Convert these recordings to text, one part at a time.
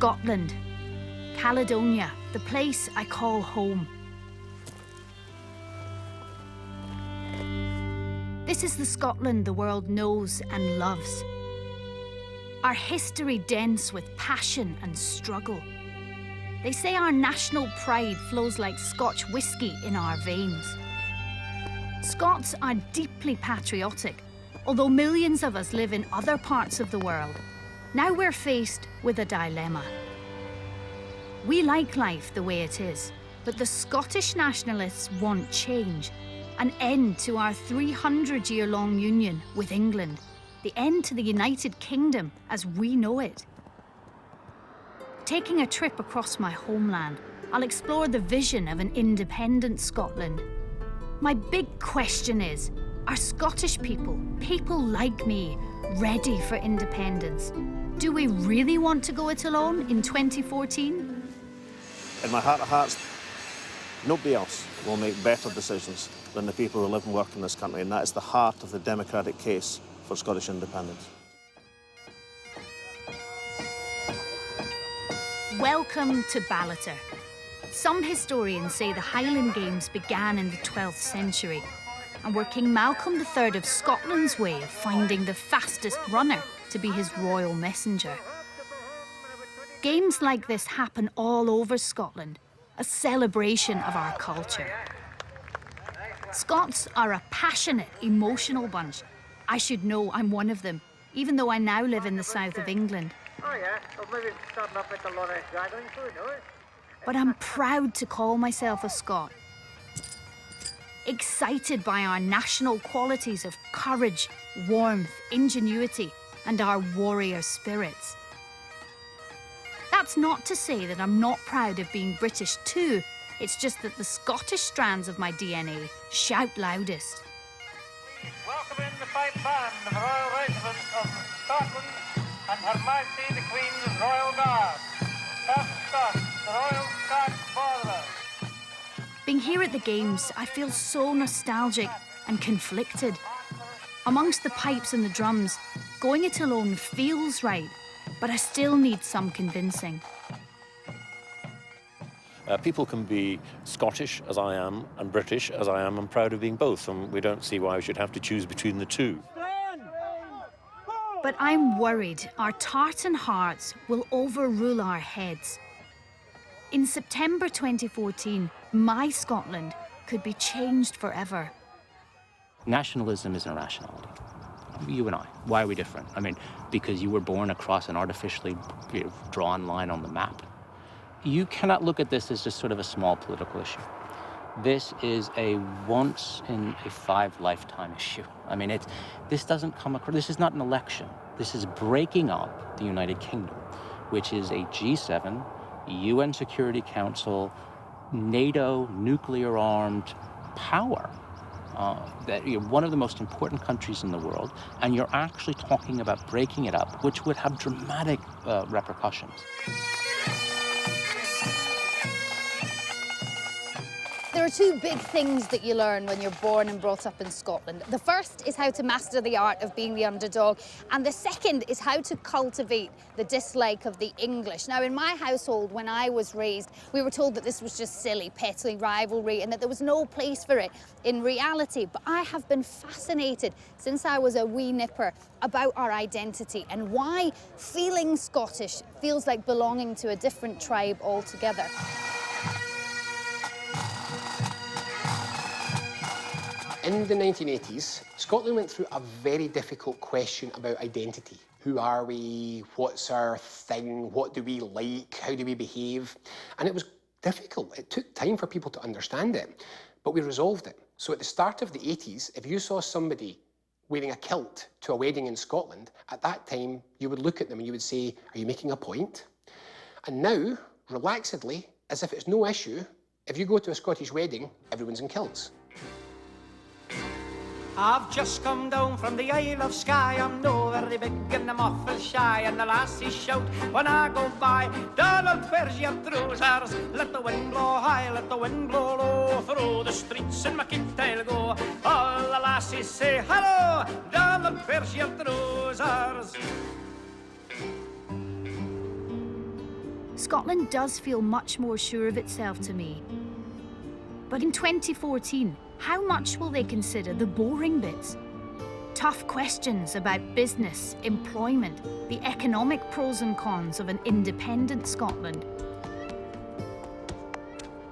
Scotland, Caledonia, the place I call home. This is the Scotland the world knows and loves. Our history dense with passion and struggle. They say our national pride flows like Scotch whisky in our veins. Scots are deeply patriotic, although millions of us live in other parts of the world. Now we're faced with a dilemma. We like life the way it is, but the Scottish nationalists want change, an end to our 300-year-long union with England, the end to the United Kingdom as we know it. Taking a trip across my homeland, I'll explore the vision of an independent Scotland. My big question is, are Scottish people, people like me, ready for independence? Do we really want to go it alone in 2014? In my heart of hearts, nobody else will make better decisions than the people who live and work in this country, and that is the heart of the democratic case for Scottish independence. Welcome to BLAIR. Some historians say the Highland Games began in the 12th century and were King Malcolm III of Scotland's way of finding the fastest runner to be his royal messenger. Games like this happen all over Scotland, a celebration of our culture. Scots are a passionate, emotional bunch. I should know I'm one of them, even though I now live in the south of England. Oh yeah, well, maybe starting up with a lot of dragging, who knows? But I'm proud to call myself a Scot. Excited by our national qualities of courage, warmth, ingenuity, and our warrior spirits. That's not to say that I'm not proud of being British too. It's just that the Scottish strands of my DNA shout loudest. Welcome in the pipe band of Royal Regiment of Scotland and Her Majesty the Queen's Royal Guard. First Scot, the Royal Scots Borderers. Being here at the Games, I feel so nostalgic and conflicted. Amongst the pipes and the drums, going it alone feels right, but I still need some convincing. People can be Scottish, as I am, and British, as I am, and proud of being both, and we don't see why we should have to choose between the two. But I'm worried our tartan hearts will overrule our heads. In September 2014, my Scotland could be changed forever. Nationalism is irrationality. You and I, why are we different? I mean, because you were born across an artificially drawn line on the map. You cannot look at this as just sort of a small political issue. This is a once-in-a-5-lifetime issue. I mean, this doesn't come across, this is not an election. This is breaking up the United Kingdom, which is a G7, UN Security Council, NATO nuclear-armed power. That you're one of the most important countries in the world, and you're actually talking about breaking it up, which would have dramatic repercussions. There are two big things that you learn when you're born and brought up in Scotland. The first is how to master the art of being the underdog, and the second is how to cultivate the dislike of the English. Now, in my household, when I was raised, we were told that this was just silly, petty rivalry and that there was no place for it in reality. But I have been fascinated since I was a wee nipper about our identity and why feeling Scottish feels like belonging to a different tribe altogether. In the 1980s, Scotland went through a very difficult question about identity. Who are we? What's our thing? What do we like? How do we behave? And it was difficult. It took time for people to understand it, but we resolved it. So at the start of the 80s, if you saw somebody wearing a kilt to a wedding in Scotland, at that time, you would look at them and you would say, are you making a point? And now, relaxedly, as if it's no issue, if you go to a Scottish wedding, everyone's in kilts. I've just come down from the Isle of Skye. I'm no very big and I'm awful shy, and the lassies shout when I go by, Donald, where's your trousers? Let the wind blow high, let the wind blow low, through the streets in my kit I'll go. All the lassies say hello, Donald, where's your trousers? Scotland does feel much more sure of itself to me. But in 2014, how much will they consider the boring bits? Tough questions about business, employment, the economic pros and cons of an independent Scotland.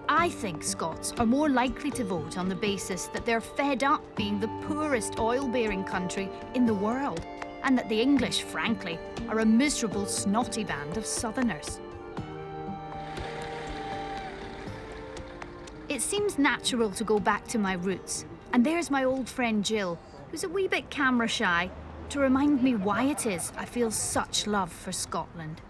I think Scots are more likely to vote on the basis that they're fed up being the poorest oil-bearing country in the world, and that the English, frankly, are a miserable, snotty band of southerners. It seems natural to go back to my roots, and there's my old friend Jill, who's a wee bit camera shy, to remind me why it is I feel such love for Scotland.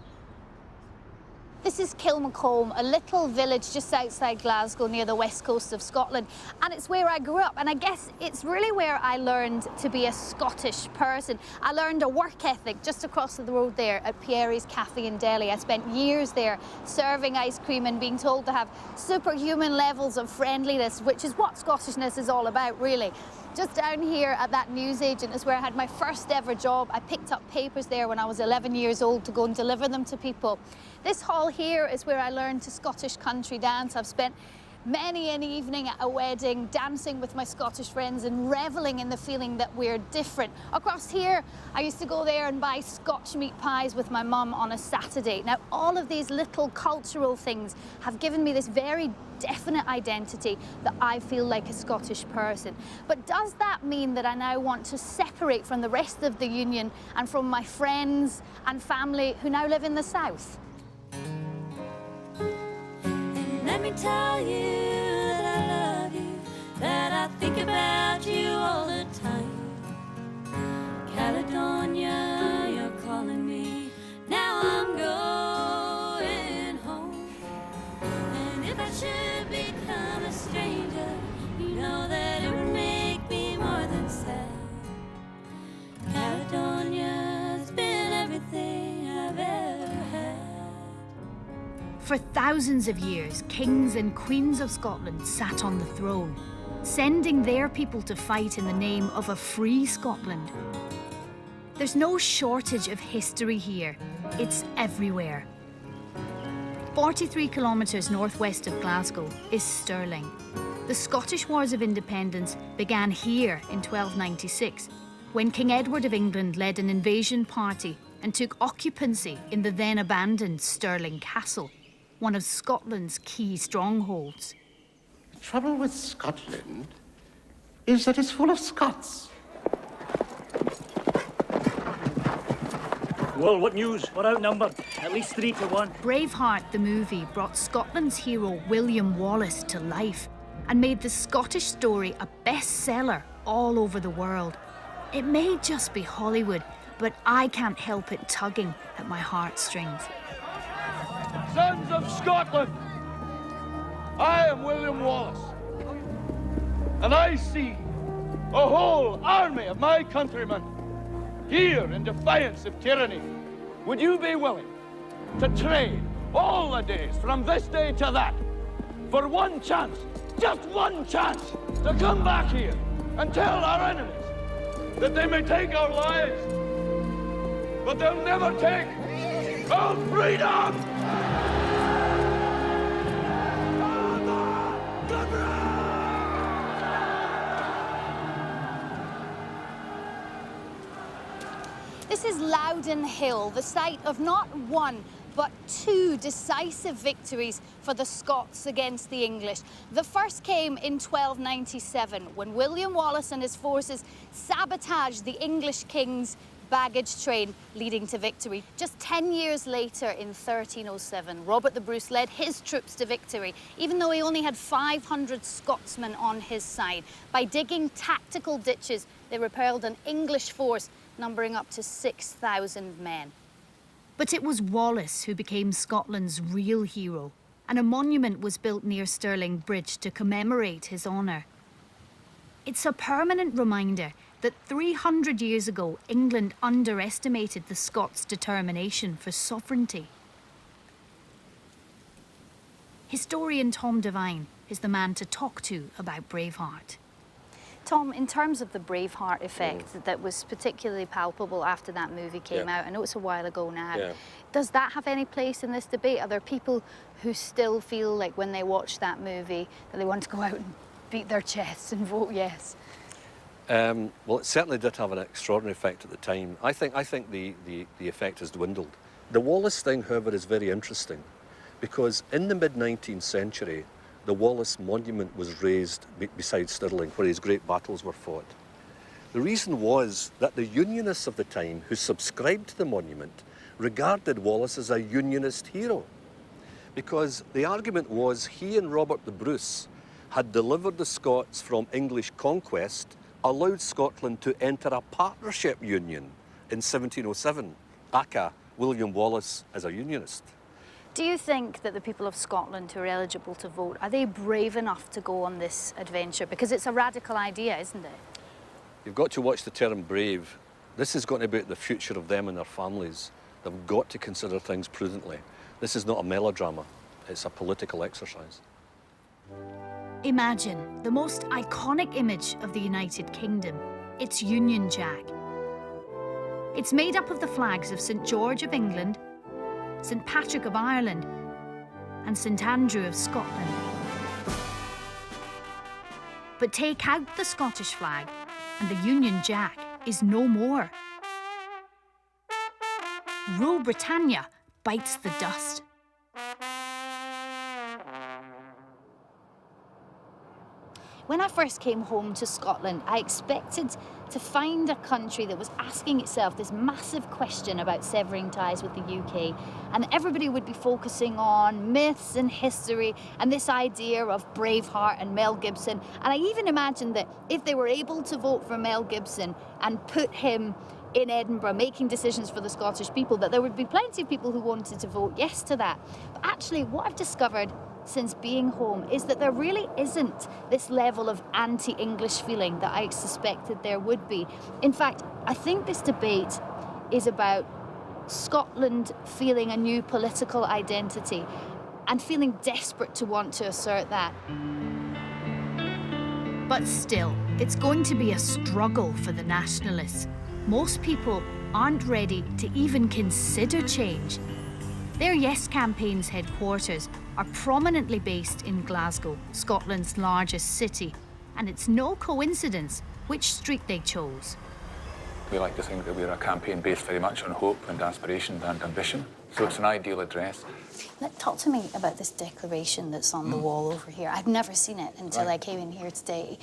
This is Kilmacombe, a little village just outside Glasgow near the west coast of Scotland, and it's where I grew up, and I guess it's really where I learned to be a Scottish person. I learned a work ethic just across the road there at Pierre's Cafe and Deli. I spent years there serving ice cream and being told to have superhuman levels of friendliness, which is what Scottishness is all about, really. Just down here at that newsagent is where I had my first ever job. I picked up papers there when I was 11 years old to go and deliver them to people. This hall here is where I learned to Scottish country dance. I've spent many an evening at a wedding dancing with my Scottish friends and reveling in the feeling that we're different. Across here, I used to go there and buy Scotch meat pies with my mum on a Saturday. Now, all of these little cultural things have given me this very definite identity that I feel like a Scottish person. But does that mean that I now want to separate from the rest of the Union and from my friends and family who now live in the south? Let me tell you that I love you, that I think about you all the time. Caledonia, you're calling me, now I'm going home. And if I should become a stranger, you know that it would make me more than sad. Caledonia's been everything I've ever had. For thousands of years, kings and queens of Scotland sat on the throne, sending their people to fight in the name of a free Scotland. There's no shortage of history here. It's everywhere. 43 kilometres northwest of Glasgow is Stirling. The Scottish Wars of Independence began here in 1296, when King Edward of England led an invasion party and took occupancy in the then abandoned Stirling Castle, one of Scotland's key strongholds. The trouble with Scotland is that it's full of Scots. Well, what news? We're outnumbered. At least 3-1. Braveheart, the movie, brought Scotland's hero William Wallace to life and made the Scottish story a bestseller all over the world. It may just be Hollywood, but I can't help it tugging at my heartstrings. Sons of Scotland, I am William Wallace, and I see a whole army of my countrymen here in defiance of tyranny. Would you be willing to trade all the days from this day to that for one chance, just one chance, to come back here and tell our enemies that they may take our lives, but they'll never take our freedom? This is Loudon Hill, the site of not one, but two decisive victories for the Scots against the English. The first came in 1297, when William Wallace and his forces sabotaged the English king's baggage train, leading to victory. Just 10 years later, in 1307, Robert the Bruce led his troops to victory, even though he only had 500 Scotsmen on his side. By digging tactical ditches, they repelled an English force numbering up to 6,000 men. But it was Wallace who became Scotland's real hero, and a monument was built near Stirling Bridge to commemorate his honour. It's a permanent reminder that 300 years ago, England underestimated the Scots' determination for sovereignty. Historian Tom DEVINE is the man to talk to about Braveheart. Tom, in terms of the Braveheart effect that was particularly palpable after that movie came out, I know it's a while ago now, does that have any place in this debate? Are there people who still feel like when they watch that movie that they want to go out and beat their chests and vote yes? Well, it certainly did have an extraordinary effect at the time. I think the effect has dwindled. The Wallace thing, however, is very interesting because in the mid-19th century, the Wallace Monument was raised beside Stirling, where his great battles were fought. The reason was that the Unionists of the time who subscribed to the monument regarded Wallace as a Unionist hero because the argument was he and Robert the Bruce had delivered the Scots from English conquest, allowed Scotland to enter a partnership union in 1707, aka William Wallace as a Unionist. Do you think that the people of Scotland who are eligible to vote, are they brave enough to go on this adventure? Because it's a radical idea, isn't it? You've got to watch the term brave. This is going to be about the future of them and their families. They've got to consider things prudently. This is not a melodrama, it's a political exercise. Imagine the most iconic image of the United Kingdom, its Union Jack. It's made up of the flags of St. George of England, St. Patrick of Ireland, and St. Andrew of Scotland. But take out the Scottish flag, and the Union Jack is no more. Rule Britannia bites the dust. When I first came home to Scotland, I expected to find a country that was asking itself this massive question about severing ties with the UK, and everybody would be focusing on myths and history and this idea of Braveheart and Mel Gibson. And I even imagined that if they were able to vote for Mel Gibson and put him in Edinburgh making decisions for the Scottish people, that there would be plenty of people who wanted to vote yes to that. But actually, what I've discovered since being home is that there really isn't this level of anti-English feeling that I suspected there would be. In fact, I think this debate is about Scotland feeling a new political identity and feeling desperate to want to assert that. But still, it's going to be a struggle for the nationalists. Most people aren't ready to even consider change. Their Yes campaign's headquarters are prominently based in Glasgow, Scotland's largest city, and it's no coincidence which street they chose. We like to think that we're a campaign based very much on hope and aspiration and ambition, so it's an ideal address. Talk to me about this declaration that's on the wall over here. I've never seen it until I came in here today.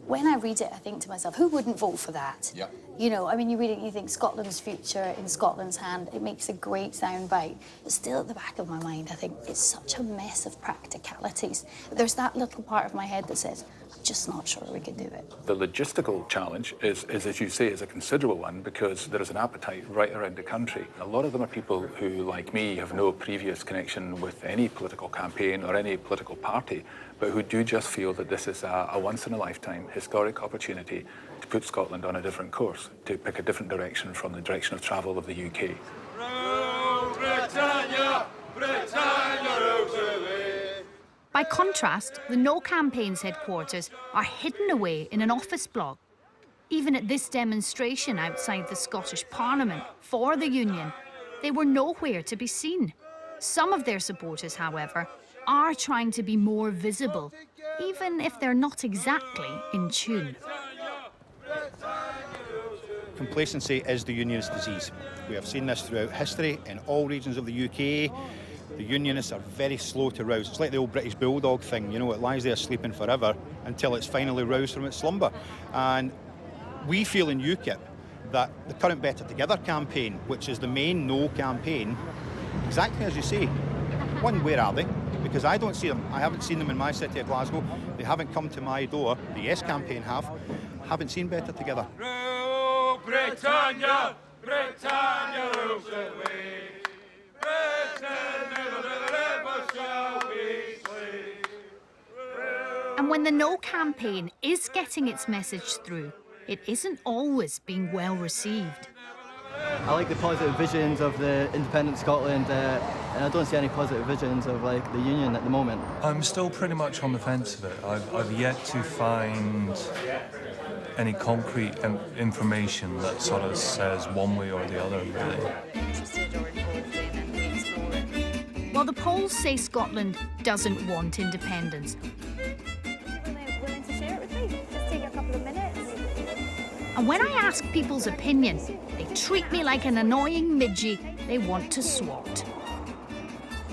When I read it, I think to myself, who wouldn't vote for that? Yeah. You know, I mean, you read it and you think Scotland's future in Scotland's hand. It makes a great soundbite. But still at the back of my mind, I think it's such a mess of practicalities. There's that little part of my head that says, I'm just not sure we can do it. The logistical challenge is, as you say, is a considerable one because there is an appetite right around the country. A lot of them are people who, like me, have no previous connection with any political campaign or any political party, but who do just feel that this is a once-in-a-lifetime historic opportunity to put Scotland on a different course, to pick a different direction from the direction of travel of the UK. Rule Britannia, Britannia rules away. By contrast, the No campaign's headquarters are hidden away in an office block. Even at this demonstration outside the Scottish Parliament for the Union, they were nowhere to be seen. Some of their supporters, however, are trying to be more visible, even if they're not exactly in tune. Complacency is the Unionist disease. We have seen this throughout history in all regions of the UK. The Unionists are very slow to rouse. It's like the old British bulldog thing, you know, it lies there sleeping forever until it's finally roused from its slumber. And we feel in UKIP that the current Better Together campaign, which is the main No campaign, exactly as you say, one, where are they? Because I don't see them. I haven't seen them in my city of Glasgow. They haven't come to my door. The Yes campaign haven't seen Better Together. Rule Britannia, Britannia rules away. Britain never shall be slain. And when the No campaign is getting its message through, it isn't always being well received. I like the positive visions of the independent Scotland, and I don't see any positive visions of like the Union at the moment. I'm still pretty much on the fence of it. I've yet to find any concrete information that sort of says one way or the other, really. While the polls say Scotland doesn't want independence, Willing to share it with me? Just take a couple of minutes. and when I ask people's opinion, they treat me like an annoying midgie they want to swat.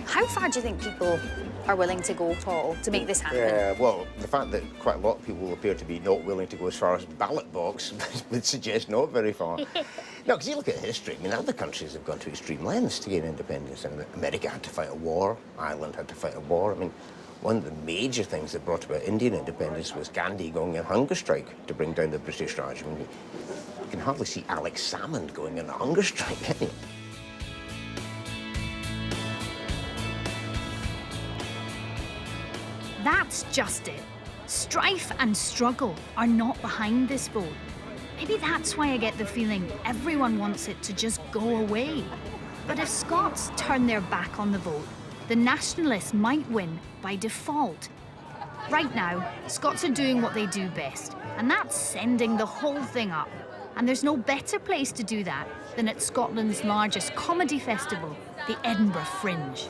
How far do you think people are willing to go, Paul, to make this happen? Well, the fact that quite a lot of people appear to be not willing to go as far as ballot box would suggest not very far. No, because you look at history, I mean, other countries have gone to extreme lengths to gain independence. And America had to fight a war, Ireland had to fight a war. I mean, one of the major things that brought about Indian independence was Gandhi going on hunger strike to bring down the British Raj. I mean, you can hardly see Alex Salmond going on a hunger strike, can you? That's just it. Strife and struggle are not behind this vote. Maybe that's why I get the feeling everyone wants it to just go away. But if Scots turn their back on the vote, the nationalists might win by default. Right now, Scots are doing what they do best, and that's sending the whole thing up. And there's no better place to do that than at Scotland's largest comedy festival, the Edinburgh Fringe.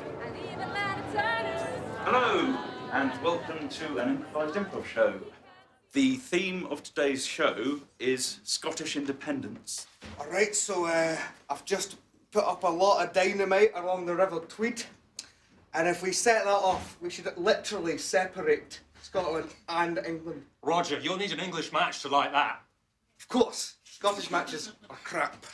Hello, and welcome to an improvised improv show. The theme of today's show is Scottish independence. All right, so I've just put up a lot of dynamite along the River Tweed, and if we set that off, we should literally separate Scotland and England. Roger, you'll need an English match to like that. Of course, Scottish matches are crap.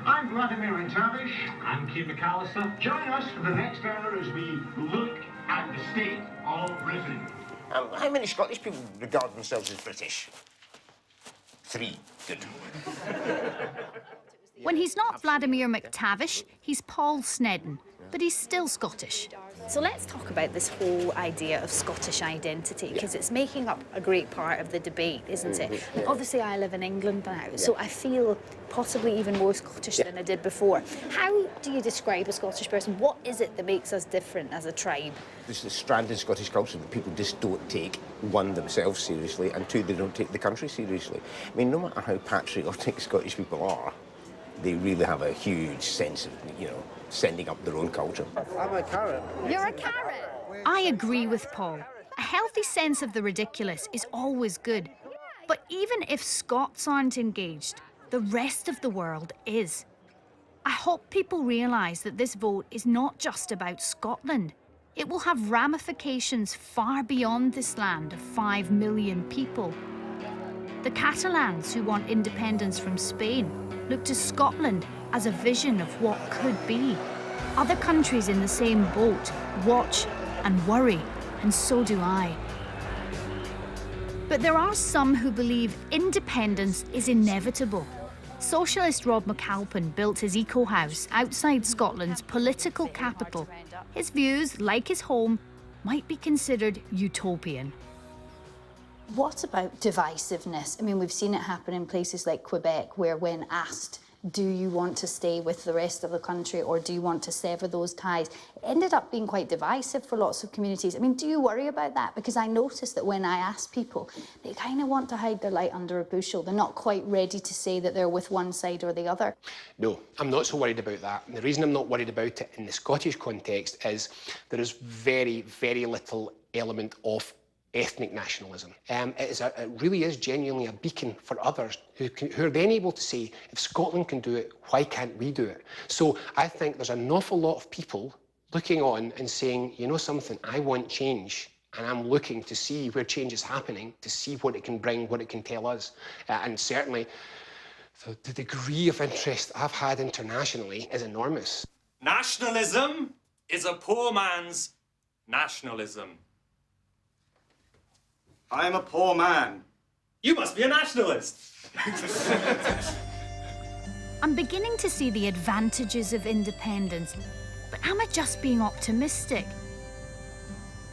I'm Vladimir and Tavish. I'm Keith McAllister. Join us for the next hour as we look at the state of Britain. How many Scottish people regard themselves as British? 3. Good. When he's not Vladimir McTavish, he's Paul SNEDDON, but he's still Scottish. So let's talk about this whole idea of Scottish identity, because it's making up a great part of the debate, isn't it? Obviously, I live in England now, so I feel possibly even more Scottish than I did before. How do you describe a Scottish person? What is it that makes us different as a tribe? There's this strand in Scottish culture that people just don't take, one, themselves seriously, and two, they don't take the country seriously. I mean, no matter how patriotic Scottish people are, they really have a huge sense of, sending up their own culture. I'm a carrot. You're a carrot. I agree with Paul. A healthy sense of the ridiculous is always good. But even if Scots aren't engaged, the rest of the world is. I hope people realise that this vote is not just about Scotland. It will have ramifications far beyond this land of 5 million people. The Catalans, who want independence from Spain, look to Scotland as a vision of what could be. Other countries in the same boat watch and worry, and so do I. But there are some who believe independence is inevitable. Socialist Rob McAlpine built his eco-house outside Scotland's political capital. His views, like his home, might be considered utopian. What about divisiveness? I mean, we've seen it happen in places like Quebec, where when asked, do you want to stay with the rest of the country or do you want to sever those ties, it ended up being quite divisive for lots of communities. I mean, do you worry about that? Because I noticed that when I ask people, they kind of want to hide their light under a bushel. They're not quite ready to say that they're with one side or the other. No, I'm not so worried about that. And the reason I'm not worried about it in the Scottish context is there is very, very little element of ethnic nationalism. It really is genuinely a beacon for others who are then able to say, if Scotland can do it, why can't we do it? So I think there's an awful lot of people looking on and saying, you know something, I want change. And I'm looking to see where change is happening, to see what it can bring, what it can tell us. And certainly, the degree of interest I've had internationally is enormous. Nationalism is a poor man's nationalism. I'm a poor man. You must be a nationalist. I'm beginning to see the advantages of independence, but am I just being optimistic?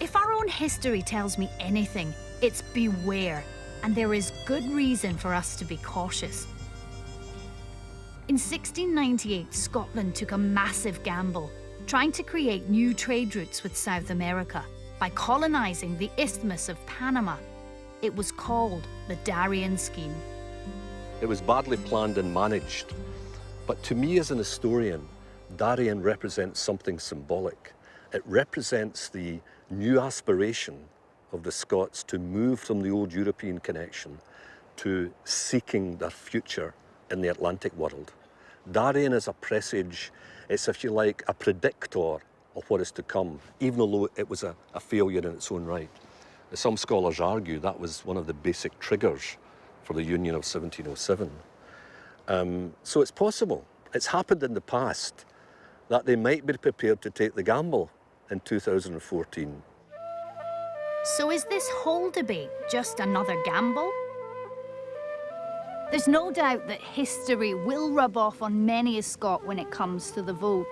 If our own history tells me anything, it's beware, and there is good reason for us to be cautious. In 1698, Scotland took a massive gamble, trying to create new trade routes with South America by colonising the Isthmus of Panama. It was called the Darien Scheme. It was badly planned and managed. But to me as an historian, Darien represents something symbolic. It represents the new aspiration of the Scots to move from the old European connection to seeking their future in the Atlantic world. Darien is a presage, it's, if you like, a predictor of what is to come, even although it was a failure in its own right. As some scholars argue, that was one of the basic triggers for the Union of 1707. So it's possible, it's happened in the past, that they might be prepared to take the gamble in 2014. So is this whole debate just another gamble? There's no doubt that history will rub off on many a Scot when it comes to the vote.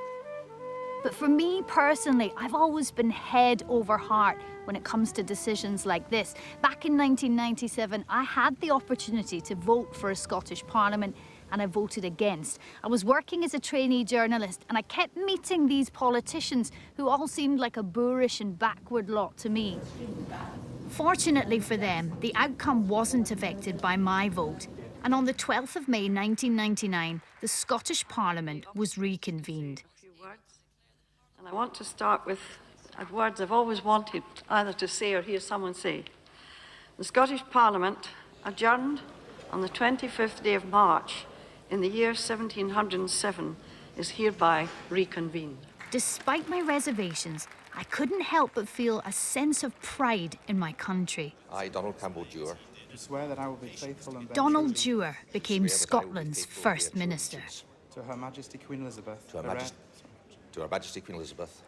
But for me personally, I've always been head over heart when it comes to decisions like this. Back in 1997, I had the opportunity to vote for a Scottish Parliament, and I voted against. I was working as a trainee journalist, and I kept meeting these politicians who all seemed like a boorish and backward lot to me. Fortunately for them, the outcome wasn't affected by my vote. And on the 12th of May 1999, the Scottish Parliament was reconvened. And I want to start with words I've always wanted either to say or hear someone say. The Scottish Parliament adjourned on the 25th day of March in the year 1707 is hereby reconvened. Despite my reservations, I couldn't help but feel a sense of pride in my country. I, Donald Campbell Dewar. Swear that I will be faithful and bear Donald true Dewar became Scotland's first minister. to Her Majesty Queen Elizabeth. To Her Majesty Queen Elizabeth.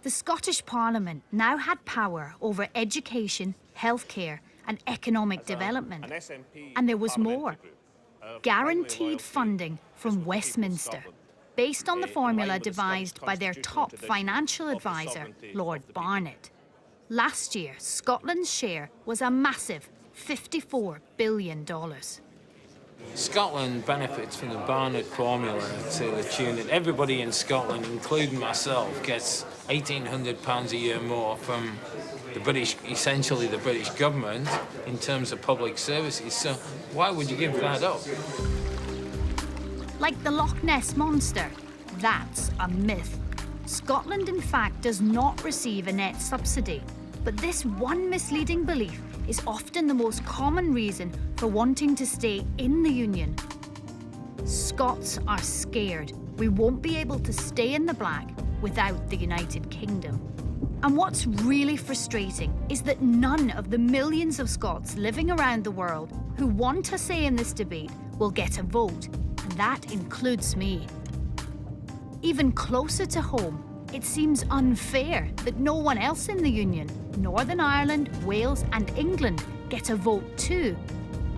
The Scottish Parliament now had power over education, healthcare and economic development. And there was more. Guaranteed funding from Westminster, based on the formula devised by their top financial advisor, Lord Barnett. Last year, Scotland's share was a massive $54 billion. Scotland benefits from the Barnett formula to the tune that everybody in Scotland, including myself, gets £1,800 a year more from the British, essentially the British government, in terms of public services. So why would you give that up? Like the Loch Ness Monster, that's a myth. Scotland, in fact, does not receive a net subsidy. But this one misleading belief is often the most common reason for wanting to stay in the Union. Scots are scared we won't be able to stay in the black without the United Kingdom. And what's really frustrating is that none of the millions of Scots living around the world who want a say in this debate will get a vote, and that includes me. Even closer to home, it seems unfair that no one else in the Union, Northern Ireland, Wales and England, get a vote too.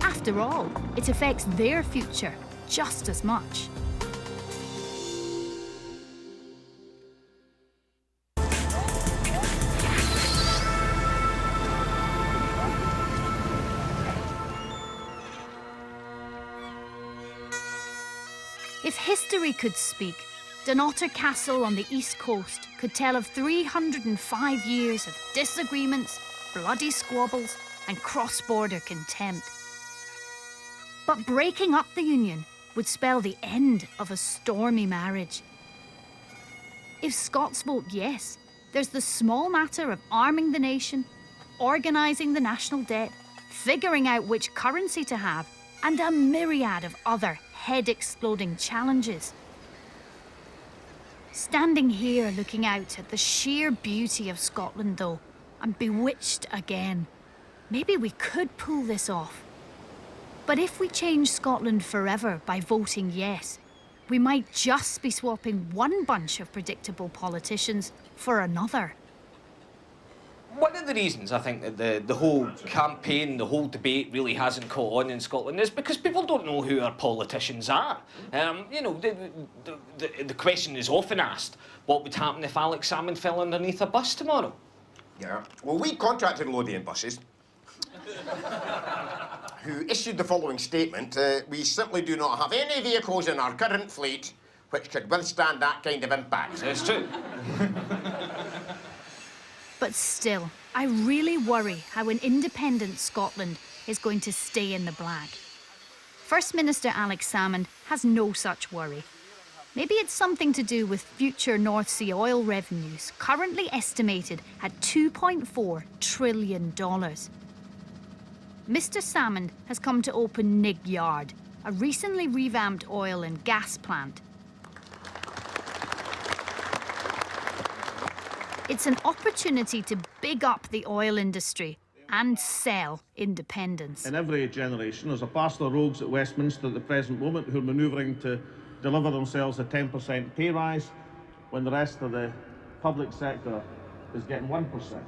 After all, it affects their future just as much. If history could speak, Dunnottar Castle on the east coast could tell of 305 years of disagreements, bloody squabbles and cross-border contempt. But breaking up the Union would spell the end of a stormy marriage. If Scots vote yes, there's the small matter of arming the nation, organising the national debt, figuring out which currency to have, and a myriad of other head-exploding challenges. Standing here looking out at the sheer beauty of Scotland, though, I'm bewitched again. Maybe we could pull this off. But if we change Scotland forever by voting yes, we might just be swapping one bunch of predictable politicians for another. One of the reasons I think that the whole campaign, the whole debate really hasn't caught on in Scotland is because people don't know who our politicians are. You know, the question is often asked, what would happen if Alex Salmond fell underneath a bus tomorrow? Yeah, well, we contracted Lothian Buses, who issued the following statement. We simply do not have any vehicles in our current fleet which could withstand that kind of impact. It's true. But still, I really worry how an independent Scotland is going to stay in the black. First Minister Alex Salmond has no such worry. Maybe it's something to do with future North Sea oil revenues, currently estimated at $2.4 trillion. Mr. Salmond has come to open Nig Yard, a recently revamped oil and gas plant. It's an opportunity to big up the oil industry and sell independence. In every generation, there's a parcel of rogues at Westminster at the present moment who are manoeuvring to deliver themselves a 10% pay rise when the rest of the public sector is getting 1%.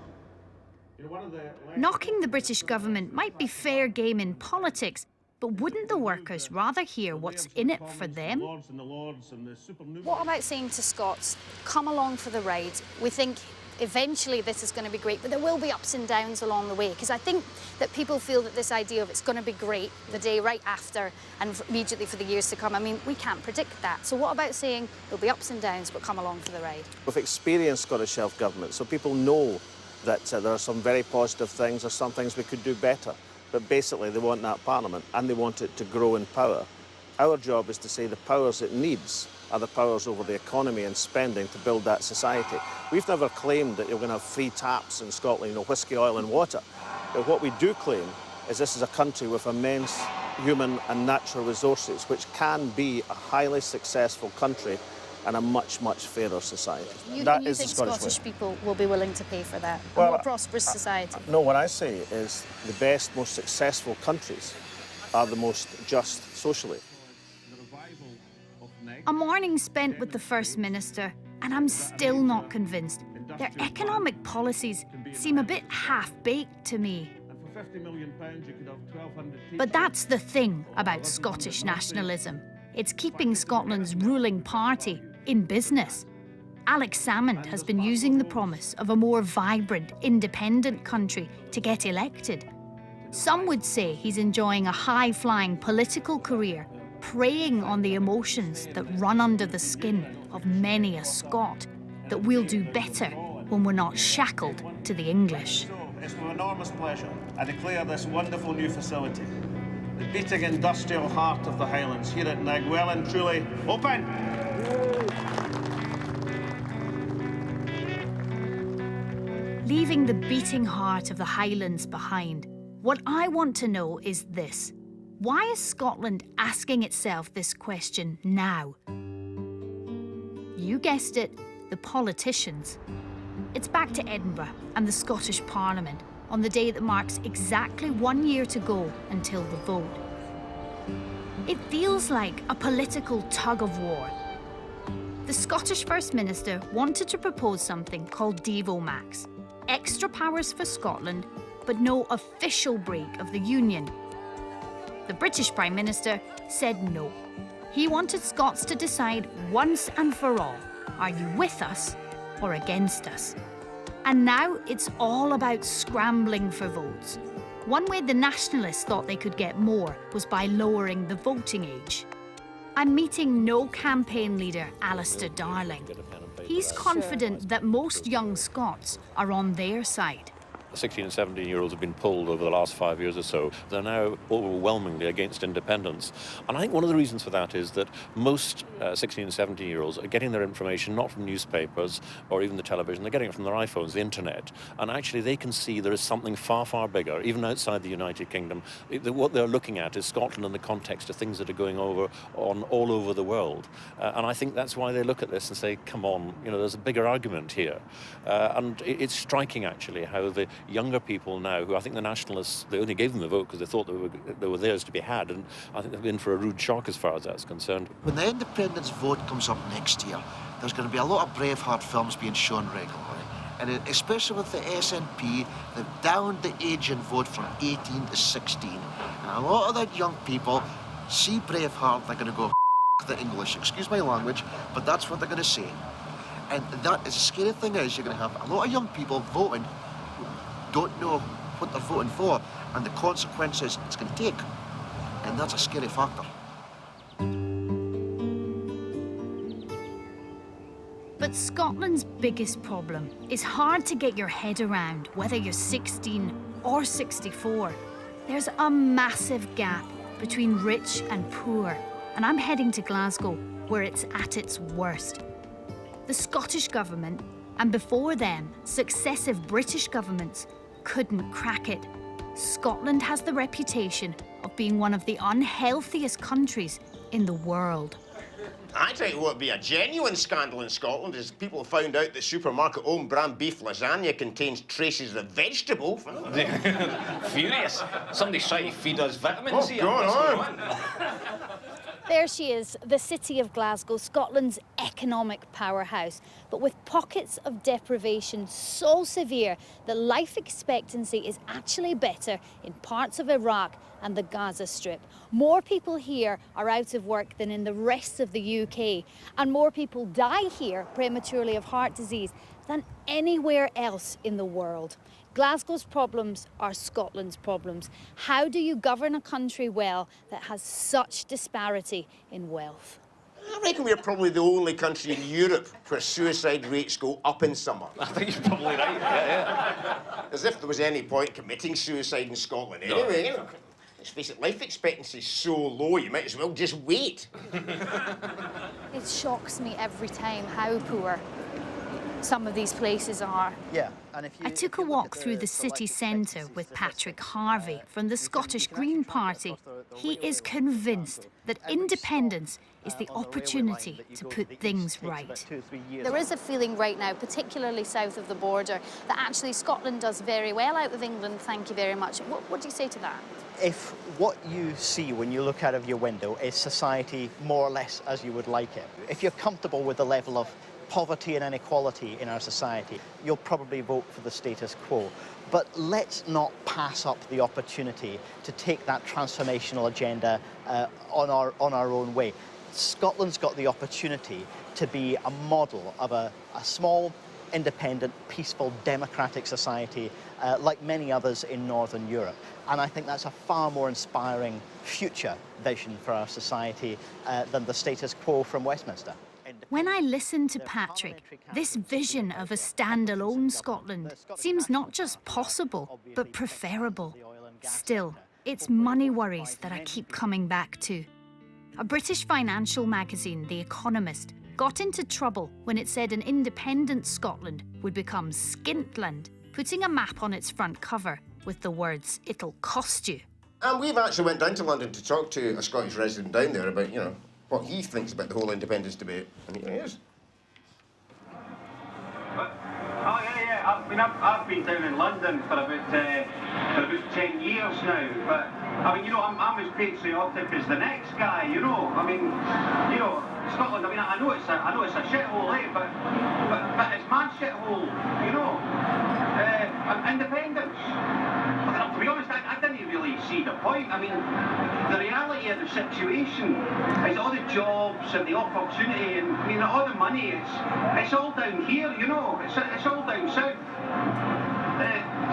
Knocking the British government might be fair game in politics, but wouldn't the workers rather hear what's in it for them? What about saying to Scots, come along for the ride? We think eventually this is going to be great, but there will be ups and downs along the way, because I think that people feel that this idea of it's going to be great the day right after and immediately for the years to come, I mean, we can't predict that. So what about saying there'll be ups and downs, but come along for the ride? We've experienced Scottish self-government, so people know that there are some very positive things, or some things we could do better. But basically, they want that Parliament, and they want it to grow in power. Our job is to say the powers it needs are the powers over the economy and spending to build that society. We've never claimed that you're going to have free taps in Scotland, you know, whiskey, oil and water. But what we do claim is this is a country with immense human and natural resources, which can be a highly successful country and a much, much fairer society. You That is think the Scottish Scottish way. people will be willing to pay for that? Well, a more prosperous society? No, what I say is the best, most successful countries are the most just socially. A morning spent with the First Minister, and I'm still not convinced. Their economic policies seem a bit half-baked to me. But that's the thing about Scottish nationalism. It's keeping Scotland's ruling party in business. Alex Salmond has been using the promise of a more vibrant, independent country to get elected. Some would say he's enjoying a high-flying political career, preying on the emotions that run under the skin of many a Scot, that we'll do better when we're not shackled to the English. It's with enormous pleasure I declare this wonderful new facility, the beating industrial heart of the Highlands, here at Nig, well and truly open! Leaving the beating heart of the Highlands behind, what I want to know is this. Why is Scotland asking itself this question now? You guessed it, the politicians. It's back to Edinburgh and the Scottish Parliament on the day that marks exactly 1 year to go until the vote. It feels like a political tug-of-war. The Scottish First Minister wanted to propose something called Devo Max, extra powers for Scotland, but no official break of the Union. The British Prime Minister said no. He wanted Scots to decide once and for all, are you with us or against us? And now it's all about scrambling for votes. One way the nationalists thought they could get more was by lowering the voting age. I'm meeting no campaign leader, ALASTAIR Darling. He's confident that most young Scots are on their side. 16 and 17-year-olds have been polled over the last 5 years or so. They're now overwhelmingly against independence. And I think one of the reasons for that is that most 16 and 17-year-olds are getting their information not from newspapers or even the television. They're getting it from their iPhones, the internet. And actually they can see there is something far, far bigger, even outside the United Kingdom. What they're looking at is Scotland in the context of things that are going on all over the world. And I think that's why they look at this and say, come on, you know, there's a bigger argument here. And it's striking, actually, how the younger people now, who I think the nationalists, they only gave them the vote because they thought they were theirs to be had, and I think they've been for a rude shock as far as that's concerned. When the independence vote comes up next year, there's going to be a lot of Braveheart films being shown regularly, and especially with the SNP, they've downed the age in vote from 18 to 16, and a lot of that young people see Braveheart, they're going to go the English, excuse my language, but that's what they're going to say. And that is the scary thing is you're going to have a lot of young people voting who don't know what they're voting for and the consequences it's going to take. And that's a scary factor. But Scotland's biggest problem is hard to get your head around, whether you're 16 or 64. There's a massive gap between rich and poor, and I'm heading to Glasgow, where it's at its worst. The Scottish government, and before them, successive British governments, couldn't crack it. Scotland has the reputation of being one of the unhealthiest countries in the world. I tell you what would be a genuine scandal in Scotland is people found out that supermarket own brand beef lasagna contains traces of vegetable. Furious. Somebody's trying to feed us vitamin C. Go on. There she is, the city of Glasgow, Scotland's economic powerhouse, but with pockets of deprivation so severe that life expectancy is actually better in parts of Iraq and the Gaza Strip. More people here are out of work than in the rest of the UK, and more people die here prematurely of heart disease than anywhere else in the world. Glasgow's problems are Scotland's problems. How do you govern a country well that has such disparity in wealth? I reckon we're probably the only country in Europe where suicide rates go up in summer. I think you're probably right, yeah. As if there was any point committing suicide in Scotland anyway. You know, let's face it, life expectancy is so low, you might as well just wait. It shocks me every time how poor some of these places are. Yeah, and I took a walk through the city centre with Patrick Harvie from the Scottish Green Party. He is convinced that independence is the opportunity to put things right. There is a feeling right now, particularly south of the border, that actually Scotland does very well out of England, thank you very much. What do you say to that? If what you see when you look out of your window is society more or less as you would like it, if you're comfortable with the level of poverty and inequality in our society, you'll probably vote for the status quo. But let's not pass up the opportunity to take that transformational agenda on our own way. Scotland's got the opportunity to be a model of a small, independent, peaceful, democratic society like many others in Northern Europe. And I think that's a far more inspiring future vision for our society than the status quo from Westminster. When I listen to Patrick, this vision of a standalone Scotland seems not just possible, but preferable. Still, it's money worries that I keep coming back to. A British financial magazine, The Economist, got into trouble when it said an independent Scotland would become Skintland, putting a map on its front cover with the words, "It'll cost you." And we've actually went down to London to talk to a Scottish resident down there about, you know, what he thinks about the whole independence debate. And here he is. Oh, yeah. I've been down in London for about 10 years now. But, I mean, you know, I'm as patriotic as the next guy, you know. I mean, you know, Scotland, I mean, I know it's a shithole, eh? But it's my shithole, you know. Independence. To be honest, I didn't really see the point. I mean, the reality of the situation is all the jobs and the opportunity and, I mean, all the money, it's all down here, you know. It's all down south.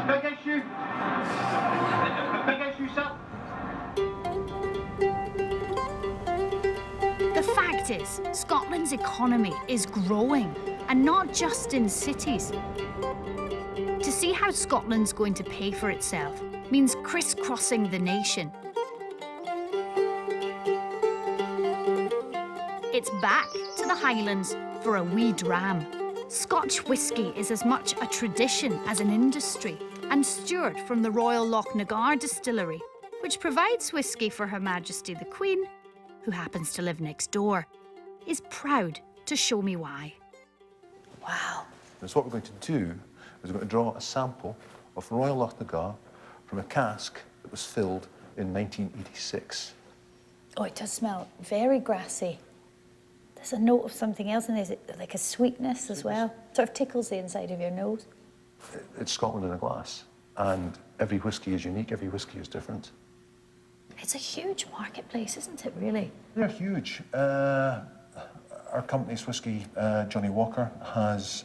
Big issue. Big issue, sir. The fact is, Scotland's economy is growing, and not just in cities. To see how Scotland's going to pay for itself means crisscrossing the nation. It's back to the Highlands for a wee dram. Scotch whisky is as much a tradition as an industry, and Stewart from the Royal Lochnagar Distillery, which provides whisky for Her Majesty the Queen, who happens to live next door, is proud to show me why. Wow. So what we're going to do is we're going to draw a sample of Royal Lochnagar from a cask that was filled in 1986. Oh, it does smell very grassy. There's a note of something else in there, like a sweetness as well. Sort of tickles the inside of your nose. It's Scotland in a glass, and every whisky is unique, every whisky is different. It's a huge marketplace, isn't it, really? They're huge. Our company's whisky, Johnny Walker, has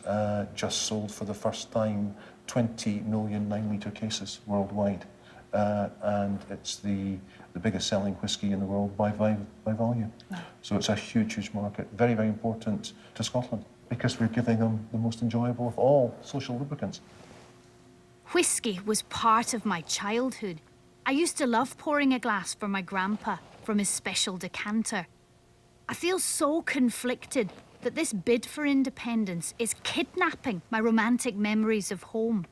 just sold for the first time 20 million 9-litre cases worldwide. And it's the biggest selling whisky in the world by volume. So it's a huge, huge market. Very, very important to Scotland. because we're giving them the most enjoyable of all social lubricants. Whiskey was part of my childhood. I used to love pouring a glass for my grandpa from his special decanter. I feel so conflicted that this bid for independence is kidnapping my romantic memories of home,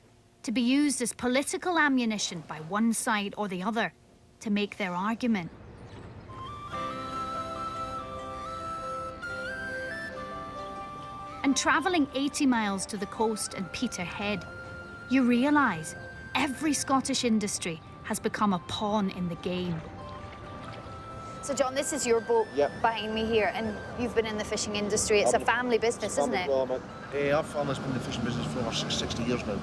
to be used as political ammunition by one side or the other to make their argument. And travelling 80 miles to the coast and Peterhead, you realise every Scottish industry has become a pawn in the game. So, John, this is your boat behind me here, and you've been in the fishing industry. It's a family business, isn't it? Our family's been in the fishing business for over 60 years now.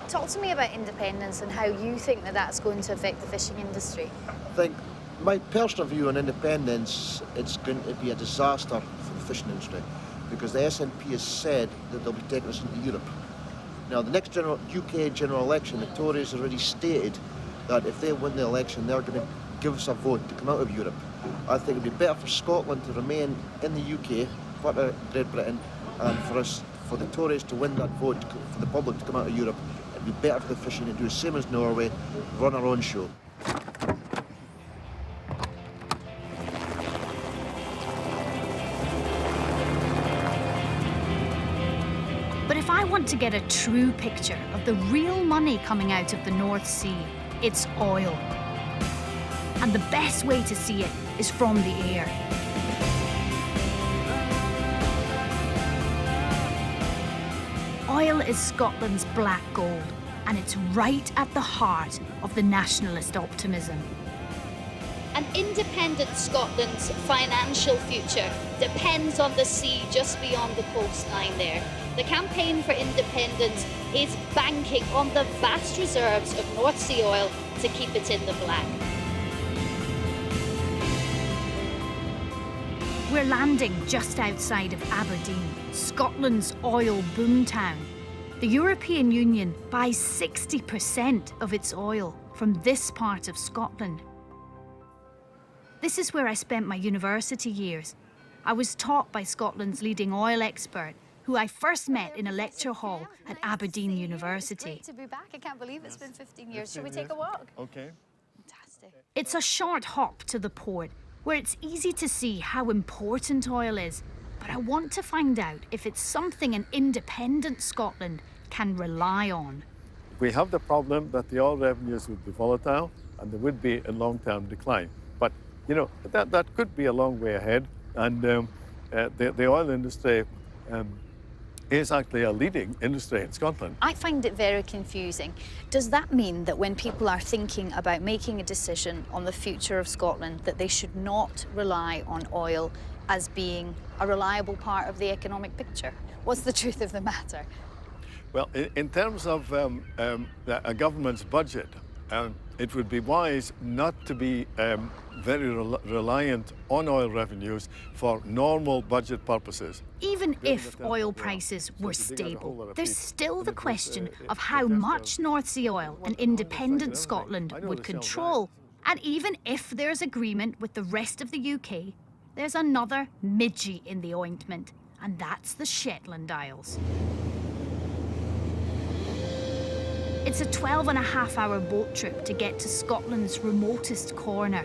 Talk to me about independence and how you think that that's going to affect the fishing industry. I think my personal view on independence, it's going to be a disaster for the fishing industry because the SNP has said that they'll be taking us into Europe. Now, the next UK general election, the Tories already stated that if they win the election, they're going to give us a vote to come out of Europe. I think it'd be better for Scotland to remain in the UK, part of Great Britain, and for the Tories to win that vote, for the public to come out of Europe. It'd be better for the fishing to do the same as Norway, run our own show. But if I want to get a true picture of the real money coming out of the North Sea, it's oil. And the best way to see it is from the air. Oil is Scotland's black gold, and it's right at the heart of the nationalist optimism. An independent Scotland's financial future depends on the sea just beyond the coastline there. The campaign for independence is banking on the vast reserves of North Sea oil to keep it in the black. We're landing just outside of Aberdeen, Scotland's oil boomtown. The European Union buys 60% of its oil from this part of Scotland. This is where I spent my university years. I was taught by Scotland's leading oil expert, who I first met in a lecture hall at Aberdeen University. It's great to be back. I can't believe it's been 15 years. Shall we take a walk? Okay. Fantastic. It's a short hop to the port, where it's easy to see how important oil is, but I want to find out if it's something an independent Scotland can rely on. We have the problem that the oil revenues would be volatile and there would be a long-term decline. But, you know, that could be a long way ahead, and the oil industry is actually a leading industry in Scotland. I find it very confusing. Does that mean that when people are thinking about making a decision on the future of Scotland, that they should not rely on oil as being a reliable part of the economic picture? What's the truth of the matter? Well, in terms of a government's budget, it would be wise not to be very reliant on oil revenues for normal budget purposes. Even if oil prices were stable, there's still the question of how much North Sea oil an independent Scotland would control. And even if there's agreement with the rest of the UK, there's another midgie in the ointment, and that's the Shetland Isles. It's a 12.5-hour boat trip to get to Scotland's remotest corner,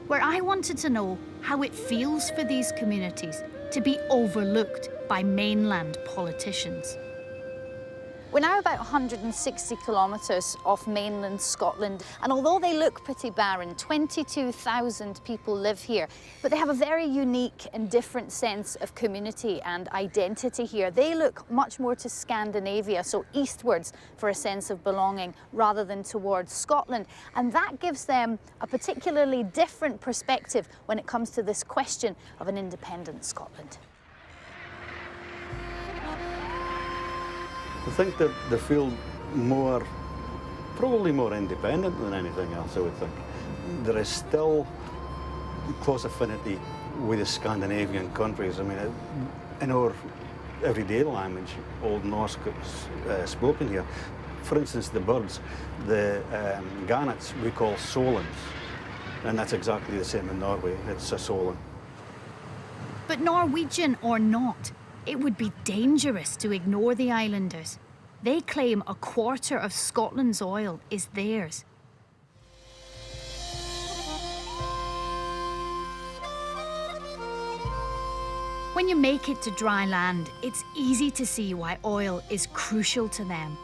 where I wanted to know how it feels for these communities to be overlooked by mainland politicians. We're now about 160 kilometres off mainland Scotland, and although they look pretty barren, 22,000 people live here, but they have a very unique and different sense of community and identity here. They look much more to Scandinavia, so eastwards, for a sense of belonging rather than towards Scotland, and that gives them a particularly different perspective when it comes to this question of an independent Scotland. I think that they feel probably more independent than anything else, I would think. There is still close affinity with the Scandinavian countries. I mean, in our everyday language, Old Norse is spoken here. For instance, the birds, the gannets we call solens, and that's exactly the same in Norway. It's a solen. But Norwegian or not, it would be dangerous to ignore the islanders. They claim a quarter of Scotland's oil is theirs. When you make it to dry land, it's easy to see why oil is crucial to them.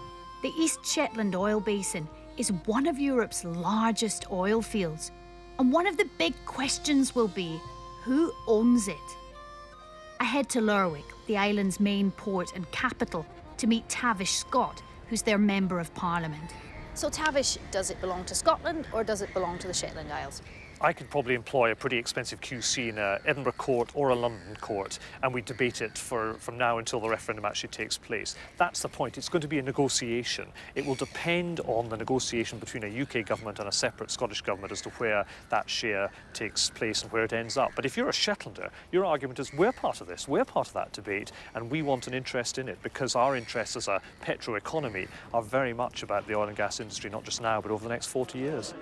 The East Shetland oil basin is one of Europe's largest oil fields. And one of the big questions will be, who owns it? I head to Lerwick, the island's main port and capital, to meet TAVISH Scot, who's their Member of Parliament. So TAVISH, does it belong to Scotland or does it belong to the Shetland Isles? I could probably employ a pretty expensive QC in an Edinburgh court or a London court, and we debate it from now until the referendum actually takes place. That's the point. It's going to be a negotiation. It will depend on the negotiation between a UK government and a separate Scottish government as to where that share takes place and where it ends up. But if you're a Shetlander, your argument is we're part of this, we're part of that debate, and we want an interest in it because our interests as a petro economy are very much about the oil and gas industry, not just now, but over the next 40 years.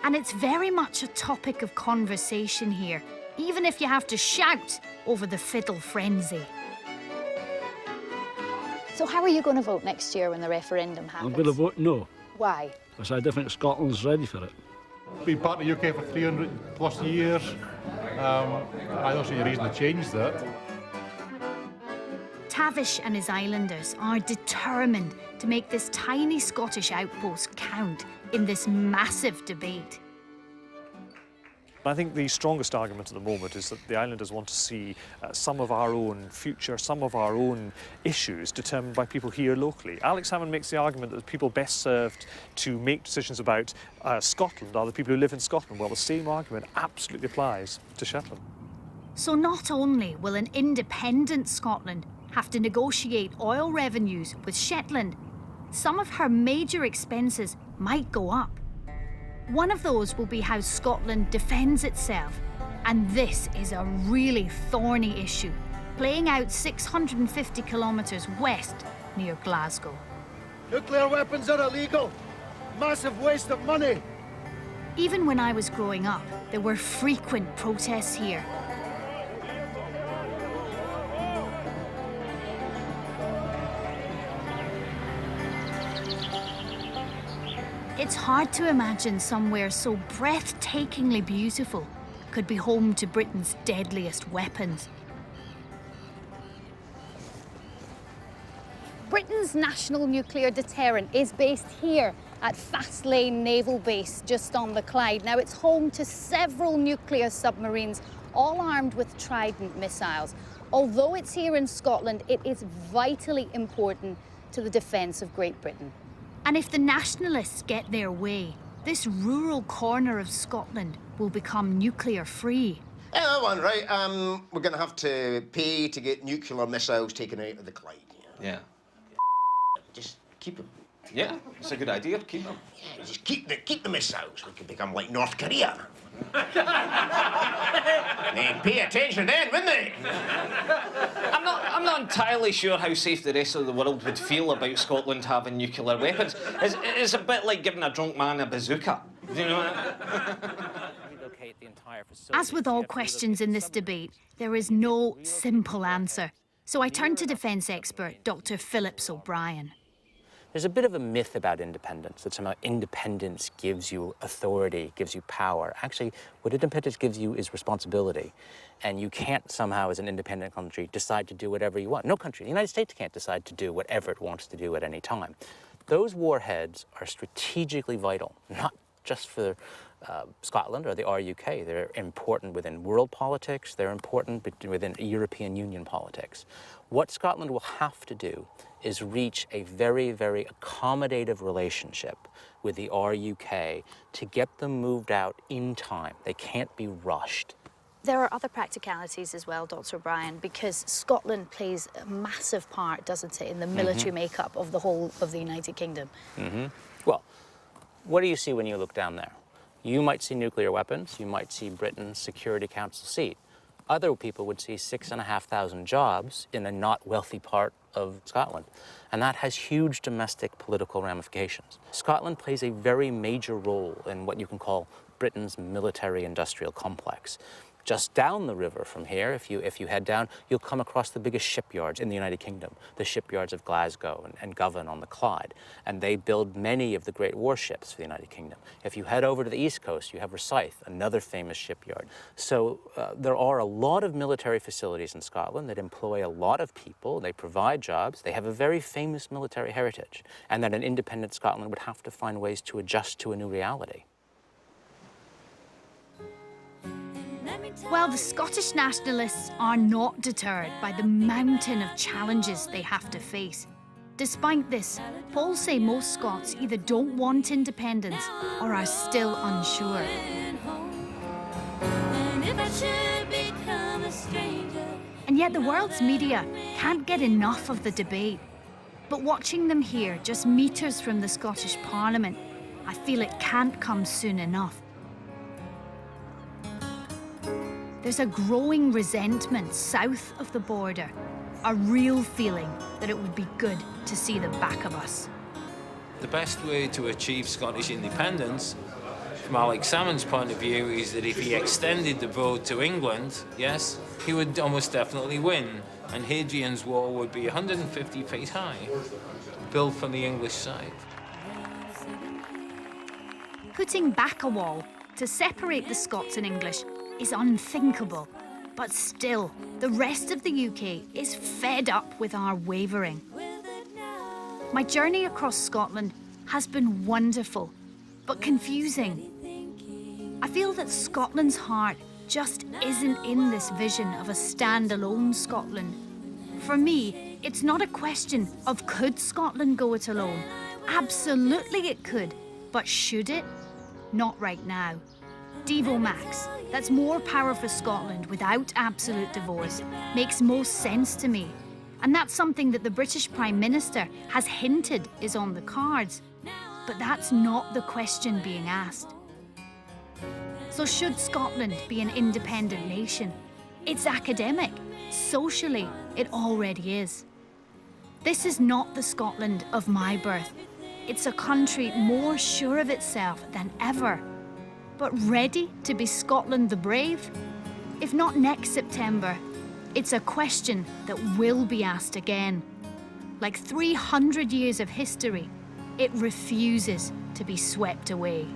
And it's very much a topic of conversation here, even if you have to shout over the fiddle frenzy. So how are you going to vote next year when the referendum happens? I'm going to vote no. Why? Because I don't think Scotland's ready for it. Been part of the UK for 300 plus years. I don't see any reason to change that. Tavish and his islanders are determined to make this tiny Scottish outpost count in this massive debate. I think the strongest argument at the moment is that the islanders want to see some of our own future, some of our own issues determined by people here locally. Alex Salmond makes the argument that the people best served to make decisions about Scotland are the people who live in Scotland. Well, the same argument absolutely applies to Shetland. So not only will an independent Scotland have to negotiate oil revenues with Shetland, some of her major expenses might go up. One of those will be how Scotland defends itself. And this is a really thorny issue, playing out 650 kilometres west near Glasgow. Nuclear weapons are illegal. Massive waste of money. Even when I was growing up, there were frequent protests here. It's hard to imagine somewhere so breathtakingly beautiful could be home to Britain's deadliest weapons. Britain's national nuclear deterrent is based here at Fascination Naval Base, just on the Clyde. Now, it's home to several nuclear submarines, all armed with Trident missiles. Although it's here in Scotland, it is vitally important to the defence of Great Britain. And if the nationalists get their way, this rural corner of Scotland will become nuclear-free. Yeah, that one, right. We're going to have to pay to get nuclear missiles taken out of the Clyde. Yeah. Just keep them. Yeah, it's a good idea. Keep them. Yeah, just keep the missiles. We could become like North Korea. They'd pay attention then, wouldn't they? I'm not entirely sure how safe the rest of the world would feel about Scotland having nuclear weapons. It's a bit like giving a drunk man a bazooka. You know? As with all questions in this debate, there is no simple answer. So I turned to defence expert Dr. Phillips O'Brien. There's a bit of a myth about independence, that somehow independence gives you authority, gives you power. Actually, what independence gives you is responsibility. And you can't somehow, as an independent country, decide to do whatever you want. No country, the United States can't decide to do whatever it wants to do at any time. Those warheads are strategically vital, not just for Scotland or the RUK. They're important within world politics. They're important within European Union politics. What Scotland will have to do is reach a very, very accommodative relationship with the RUK to get them moved out in time. They can't be rushed. There are other practicalities as well, Dr. O'Brien, because Scotland plays a massive part, doesn't it, in the military makeup of the whole of the United Kingdom. Well, what do you see when you look down there? You might see nuclear weapons. You might see Britain's Security Council seat. Other people would see 6,500 jobs in a not wealthy part of Scotland. And that has huge domestic political ramifications. Scotland plays a very major role in what you can call Britain's military-industrial complex. Just down the river from here, if you head down, you'll come across the biggest shipyards in the United Kingdom, the shipyards of Glasgow and Govan on the Clyde, and they build many of the great warships for the United Kingdom. If you head over to the east coast, you have Rosyth, another famous shipyard. So there are a lot of military facilities in Scotland that employ a lot of people, they provide jobs, they have a very famous military heritage, and that an independent Scotland would have to find ways to adjust to a new reality. Well, the Scottish nationalists are not deterred by the mountain of challenges they have to face. Despite this, polls say most Scots either don't want independence or are still unsure. And yet the world's media can't get enough of the debate. But watching them here, just metres from the Scottish Parliament, I feel it can't come soon enough. There's a growing resentment south of the border, a real feeling that it would be good to see the back of us. The best way to achieve Scottish independence, from Alex Salmond's point of view, is that if he extended the vote to England, yes, he would almost definitely win, and Hadrian's Wall would be 150 feet high, built from the English side. Putting back a wall to separate the Scots and English is unthinkable, but still, the rest of the UK is fed up with our wavering. My journey across Scotland has been wonderful, but confusing. I feel that Scotland's heart just isn't in this vision of a standalone Scotland. For me, it's not a question of could Scotland go it alone. Absolutely it could, but should it? Not right now. Devo Max, that's more power for Scotland without absolute divorce, makes most sense to me. And that's something that the British Prime Minister has hinted is on the cards. But that's not the question being asked. So should Scotland be an independent nation? It's academic. Socially, it already is. This is not the Scotland of my birth. It's a country more sure of itself than ever. But ready to be Scotland the brave? If not next September, it's a question that will be asked again. Like 300 years of history, it refuses to be swept away.